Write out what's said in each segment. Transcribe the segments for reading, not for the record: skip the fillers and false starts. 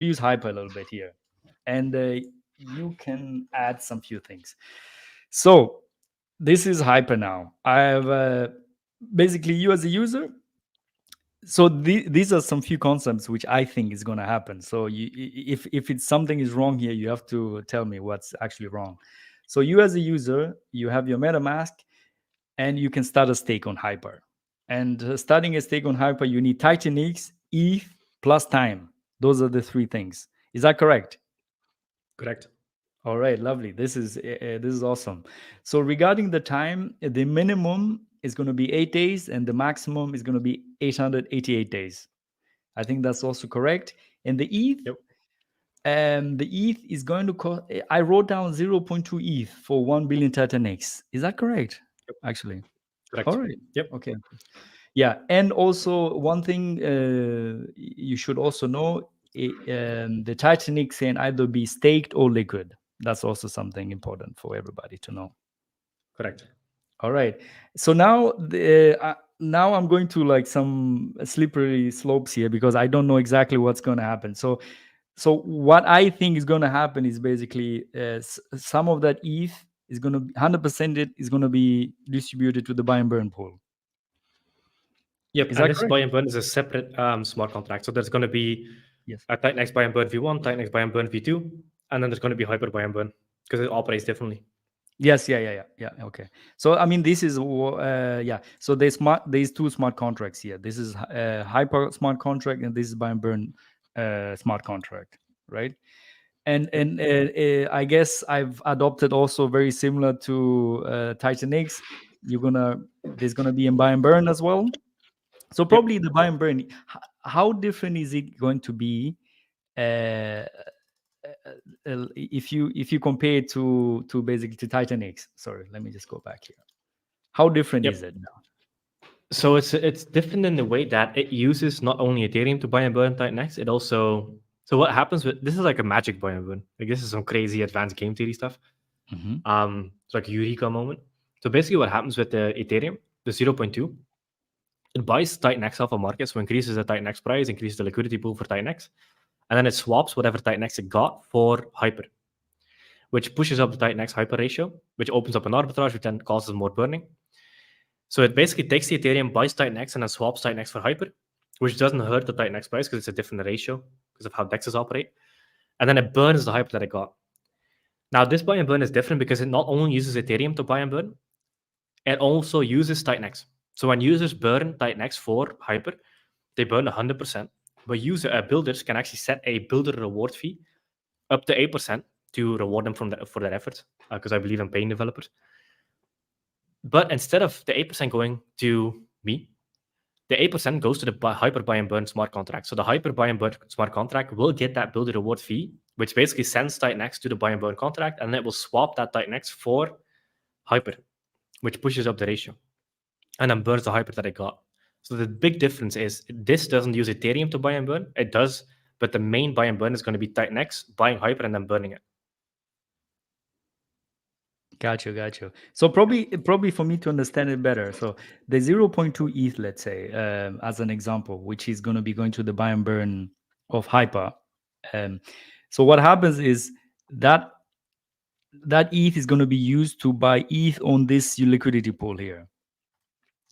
use hyper a little bit here, and you can add some few things. So this is hyper now. I have basically you as a user. So these are some few concepts which I think is going to happen. So if it's something is wrong here, you have to tell me what's actually wrong. So you as a user, you have your MetaMask, and you can start a stake on Hyper. And starting a stake on Hyper, you need TitanX, ETH plus time. Those are the three things. Is that correct? Correct. All right, lovely. This is awesome. So regarding the time, the minimum is going to be 8 days, and the maximum is going to be 888 days. I think that's also correct. And Yep. The ETH is going to cost. I wrote down 0.2 ETH for 1 billion TitanX. Is that correct? Yep. Actually, all Correct. right. Yep. Okay. Yeah, and also one thing you should also know: the TitanX can either be staked or liquid. That's also something important for everybody to know. Correct. All right. So now I'm going to like some slippery slopes here because I don't know exactly what's going to happen. So what I think is going to happen is basically some of that ETH is going to 100% it is going to be distributed to the buy and burn pool. Yep. Is And that this correct? buy and burn is a separate smart contract. So there's going to be Yes. a TitanX buy and burn V1, TitanX buy and burn V2, and then there's going to be Hyper buy and burn because it operates differently. Yes. Yeah. Okay. So I mean, this is yeah. So there's two smart contracts here. This is hyper smart contract, and this is buy and burn smart contract, right? Yep. And I guess I've adopted also very similar to TitanX. There's gonna be a buy and burn as well. So Yep. probably the buy and burn. How different is it going to be uh, if you compare it to basically to TitanX? Sorry, let me just go back here. How different Yep. is it now? So it's different in the way that it uses not only Ethereum to buy and burn TitanX, it also so what happens with this is like a magic buy and burn. Like this is some crazy advanced game theory stuff. Hmm. It's like a eureka moment. So basically, what happens with the Ethereum, the 0.2, it buys TitanX alpha market, so increases the TitanX price, increases the liquidity pool for TitanX, and then it swaps whatever TitanX it got for Hyper, which pushes up the TitanX Hyper ratio, which opens up an arbitrage, which then causes more burning. So it basically takes the Ethereum, buys TitanX, and then swaps TitanX for Hyper, which doesn't hurt the TitanX price because it's a different ratio because of how DEXs operate. And then it burns the Hyper that it got. Now, this buy and burn is different because it not only uses Ethereum to buy and burn, it also uses TitanX. So when users burn TitanX for Hyper, they burn 100%. But builders can actually set a builder reward fee up to 8% to reward them for their efforts, because I believe in paying developers. But instead of the 8% going to me, the 8% goes to the Hyper Buy and Burn smart contract. So the Hyper Buy and Burn smart contract will get that builder reward fee, which basically sends TitanX to the Buy and Burn contract, and it will swap that TitanX for Hyper, which pushes up the ratio and then burns the Hyper that it got. So the big difference is this doesn't use Ethereum to buy and burn. It does, but the main buy and burn is going to be TitanX buying Hyper and then burning it. Got you. So probably for me to understand it better. So the 0.2 ETH, let's say, as an example, which is going to be going to the buy and burn of Hyper. Um, so what happens is that that ETH is going to be used to buy ETH on this liquidity pool here.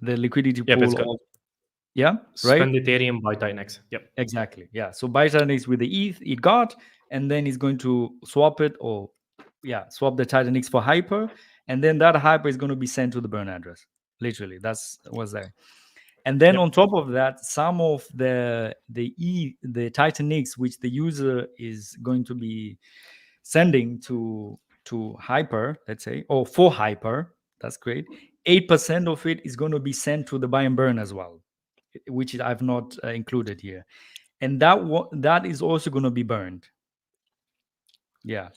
The liquidity Yep, it's pool got of, yeah, right? spend Ethereum, buy TitanX. Yep. Exactly. Yeah. So buy TitanX with the ETH it got, and then he's going to swap it or swap the TitanX for Hyper, and then that Hyper is going to be sent to the burn address. Literally, that's what's there. And then Yep. on top of that, some of the TitanX which the user is going to be sending to Hyper, let's say, or for Hyper, that's great. 8% of it is going to be sent to the buy and burn as well, which I've not included here, and that is also going to be burned. Yeah.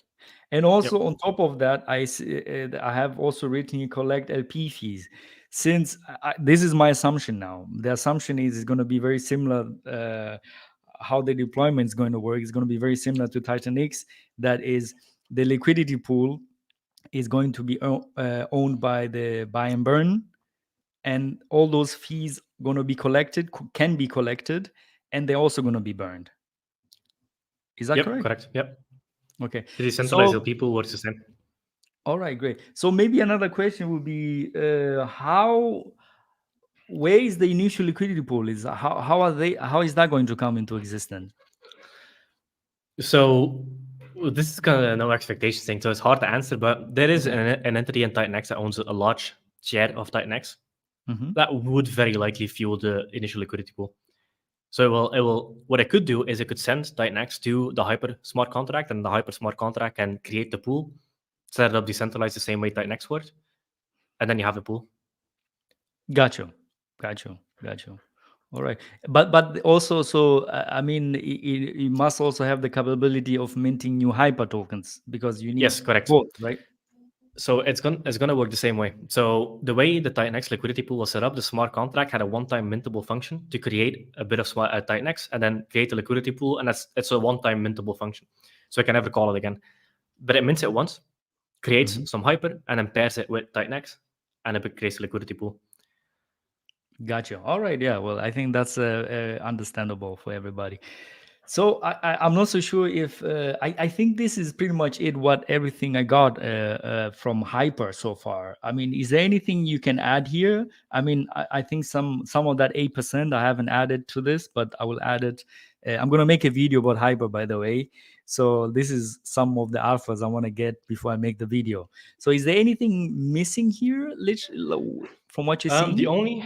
And Yep. also on top of that, I have also written you collect LP fees. Since this is my assumption now, the assumption is it's going to be very similar. How the deployment is going to work is going to be very similar to TitanX. That is, the liquidity pool is going to be owned by the buy and burn, and all those fees going to be collected, can be collected, and they're also going to be burned. Is that Yep, correct? correct. Yep. Okay. The decentralized So, people works the same. all right, great. So maybe another question would be how where is the initial liquidity pool? Is how is that going to come into existence? So this is kind of no expectation thing, so it's hard to answer. But there is Okay. an entity in TitanX that owns a large share of TitanX Hmm. that would very likely fuel the initial liquidity pool. So it will what it could do is it could send TitanX to the Hyper smart contract, and the Hyper smart contract can create the pool, set it up decentralized the same way TitanX works, and then you have the pool. Got you. Got you. Got you. All right. But also, so I mean, it must also have the capability of minting new hyper tokens because you need Yes, correct. both, right? So it's gonna work the same way. So the way the TitanX liquidity pool was set up, the smart contract had a one-time mintable function to create a bit of TitanX and then create a liquidity pool, and it's a one-time mintable function. So I can never call it again. But it mints it once, creates Hmm. some hyper, and then pairs it with TitanX, and it creates a liquidity pool. Gotcha. All right. Yeah. Well, I think that's understandable for everybody. So I'm not so sure if I think this is pretty much it. What everything I got from Hyper so far. I mean, is there anything you can add here? I mean, I think some of that 8% I haven't added to this, but I will add it. I'm gonna make a video about Hyper, by the way. So this is some of the alphas I want to get before I make the video. So is there anything missing here, from what you're Um, the seeing? only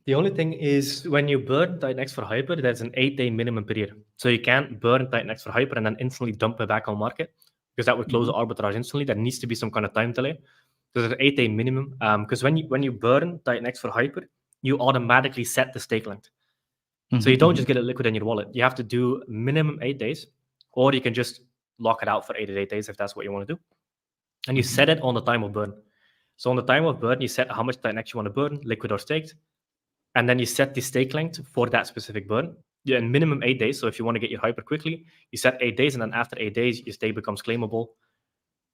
the only thing is when you burn TitanX for hyper, there's an 8-day minimum period. So you can't burn TitanX for hyper and then instantly dump it back on market because that would close the Hmm. arbitrage instantly. There needs to be some kind of time delay. So there's an 8-day minimum. Because when you burn TitanX for hyper, you automatically set the stake length. So you don't Hmm. just get it liquid in your wallet. You have to do minimum 8 days, or you can just lock it out for 88 days if that's what you want to do. And you Hmm. set it on the time of burn. So on the time of burn, you set how much TitanX you want to burn, liquid or staked, and then you set the stake length for that specific burn. Yeah, in minimum 8 days. So if you want to get your hyper quickly, you set 8 days, and then after 8 days, your stake becomes claimable,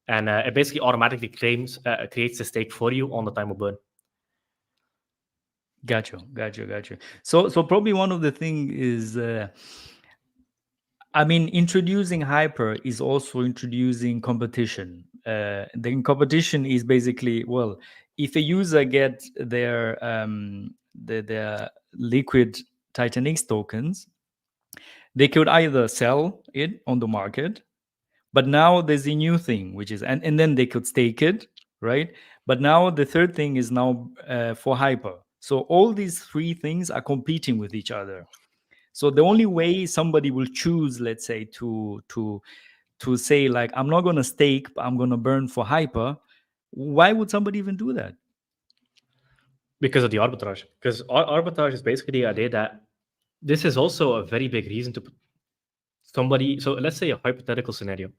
and it basically automatically creates the stake for you on the time of burn. Got you. So probably one of the thing is, I mean, introducing hyper is also introducing competition. The competition is basically, well, if a user get their liquid TitanX tokens, they could either sell it on the market, but now there's a new thing, which is, and then they could stake it, right? But now the third thing is now for hyper. So all these three things are competing with each other. So the only way somebody will choose, let's say, to say like, I'm not going to stake, but I'm going to burn for hyper. Why would somebody even do that? Because of the arbitrage. Because arbitrage is basically the idea that this is also a very big reason to put somebody. So let's say a hypothetical scenario.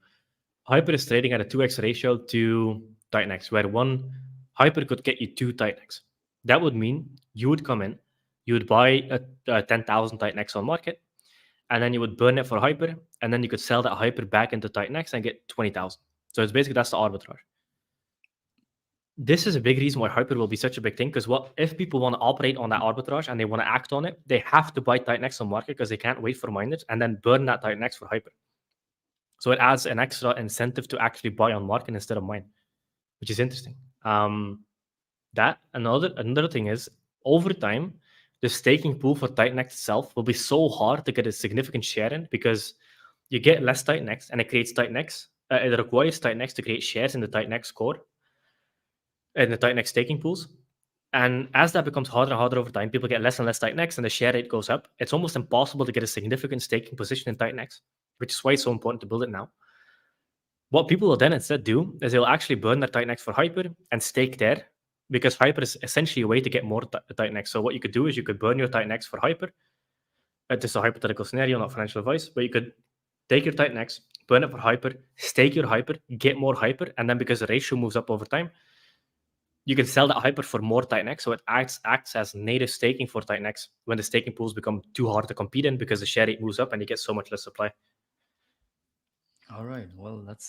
Hyper is trading at a 2x ratio to TitanX, where one Hyper could get you two TitanX. That would mean you would come in, you would buy a 10,000 TitanX on market, and then you would burn it for Hyper, and then you could sell that Hyper back into TitanX and get 20,000. So it's basically that's the arbitrage. This is a big reason why Hyper will be such a big thing, because what if people want to operate on that arbitrage and they want to act on it, they have to buy TitanX on market because they can't wait for miners and then burn that TitanX for Hyper. So it adds an extra incentive to actually buy on market instead of mine, which is interesting. That another thing is over time, the staking pool for TitanX itself will be so hard to get a significant share in because you get less TitanX and it creates TitanX. It requires TitanX to create shares in the TitanX core and the TitanX staking pools. And as that becomes harder and harder over time, people get less and less TitanX and the share rate goes up. It's almost impossible to get a significant staking position in TitanX, which is why it's so important to build it now. What people will then instead do is they'll actually burn their TitanX for Hyper and stake there, because Hyper is essentially a way to get more TitanX. So what you could do is you could burn your TitanX for Hyper. Just a hypothetical scenario, not financial advice, but you could take your TitanX, burn it for Hyper, stake your Hyper, get more Hyper, and then because the ratio moves up over time, you can sell that Hyper for more TitanX. So it acts as native staking for TitanX when the staking pools become too hard to compete in because the share rate moves up and you get so much less supply. All right. Well, that's